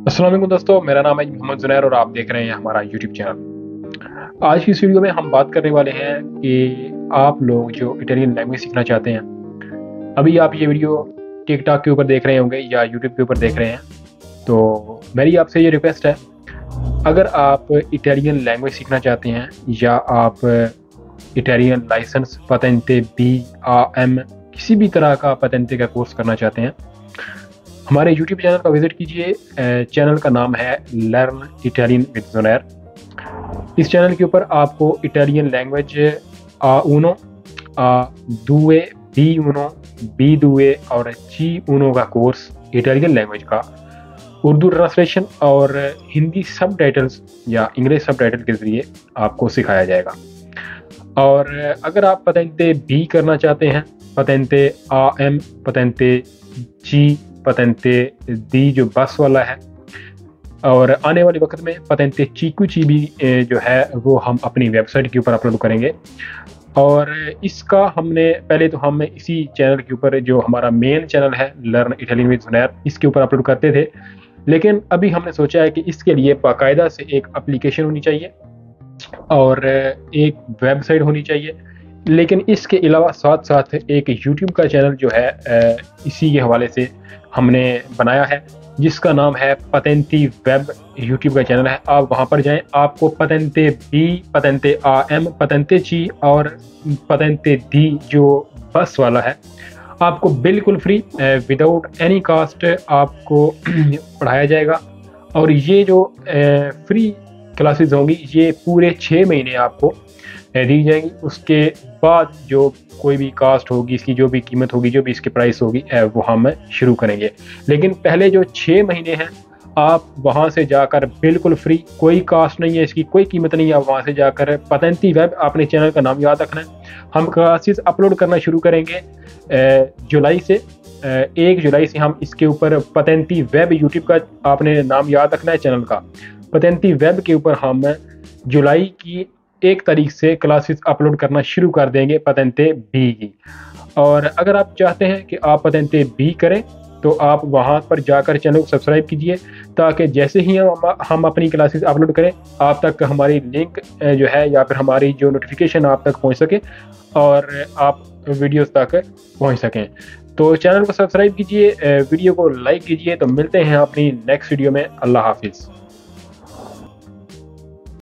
अस्सलाम वालेकुम दोस्तों, मेरा नाम है मोहम्मद जुनैर और आप देख रहे हैं हमारा यूट्यूब चैनल। आज की इस वीडियो में हम बात करने वाले हैं कि आप लोग जो इटालियन लैंग्वेज सीखना चाहते हैं, अभी आप ये वीडियो टिकटॉक के ऊपर देख रहे होंगे या यूट्यूब के ऊपर देख रहे हैं, तो मेरी आपसे ये रिक्वेस्ट है, अगर आप इटालियन लैंग्वेज सीखना चाहते हैं या आप इटालियन लाइसेंस पतेंटे BAM किसी भी तरह का पतेंटे का कोर्स करना चाहते हैं, हमारे यूट्यूब चैनल का विज़िट कीजिए। चैनल का नाम है लर्न इटालियन विद जुनैर। इस चैनल के ऊपर आपको Italian language A1, A2, B1, B2 और C1 का कोर्स इटालियन लैंग्वेज का उर्दू ट्रांसलेशन और हिंदी सब टाइटल्स या इंग्लिश सब टाइटल के ज़रिए आपको सिखाया जाएगा। और अगर आप पतेंटे B करना चाहते हैं, पतेंटे AM, पतेंटे G, पतेंटे D जो बस वाला है, और आने वाले वक्त में पतेंटे CQC भी जो है वो हम अपनी वेबसाइट के ऊपर अपलोड करेंगे। और इसका हमने पहले तो हम इसी चैनल के ऊपर जो हमारा मेन चैनल है लर्न इटालियन विद जुनैर, इसके ऊपर अपलोड करते थे, लेकिन अभी हमने सोचा है कि इसके लिए बाकायदा से एक एप्लीकेशन होनी चाहिए और एक वेबसाइट होनी चाहिए। लेकिन इसके अलावा साथ साथ एक यूट्यूब का चैनल जो है इसी के हवाले से हमने बनाया है, जिसका नाम है पतेंटी वेब। यूट्यूब का चैनल है, आप वहां पर जाएं, आपको पतेंटे B, पतेंटे AM, पतेंटे C और पतेंटे D जो बस वाला है आपको बिल्कुल फ्री विदाउट एनी कास्ट आपको पढ़ाया जाएगा। और ये जो फ्री क्लासेस होंगी ये पूरे 6 महीने आपको दी जाएंगी। उसके बाद जो कोई भी कास्ट होगी, इसकी जो भी कीमत होगी, जो भी इसकी प्राइस होगी वो हम शुरू करेंगे। लेकिन पहले जो 6 महीने हैं आप वहां से जाकर बिल्कुल फ्री, कोई कास्ट नहीं है, इसकी कोई कीमत नहीं है, आप वहां से जाकर पतेंटी वेब, अपने चैनल का नाम याद रखना है। हम क्लासेस अपलोड करना शुरू करेंगे जुलाई से। 1 जुलाई से हम इसके ऊपर पतेंटी वेब, यूट्यूब का आपने नाम याद रखना है चैनल का, पतेंटी वेब के ऊपर हम जुलाई की 1 तारीख से क्लासेस अपलोड करना शुरू कर देंगे पतेंटे B की। और अगर आप चाहते हैं कि आप पतेंटे B करें तो आप वहां पर जाकर चैनल को सब्सक्राइब कीजिए, ताकि जैसे ही हम अपनी क्लासेस अपलोड करें आप तक हमारी लिंक जो है या फिर हमारी जो नोटिफिकेशन आप तक पहुंच सके और आप वीडियोस तक पहुंच सकें। तो चैनल को सब्सक्राइब कीजिए, वीडियो को लाइक कीजिए। तो मिलते हैं अपनी नेक्स्ट वीडियो में। अल्लाह हाफिज़।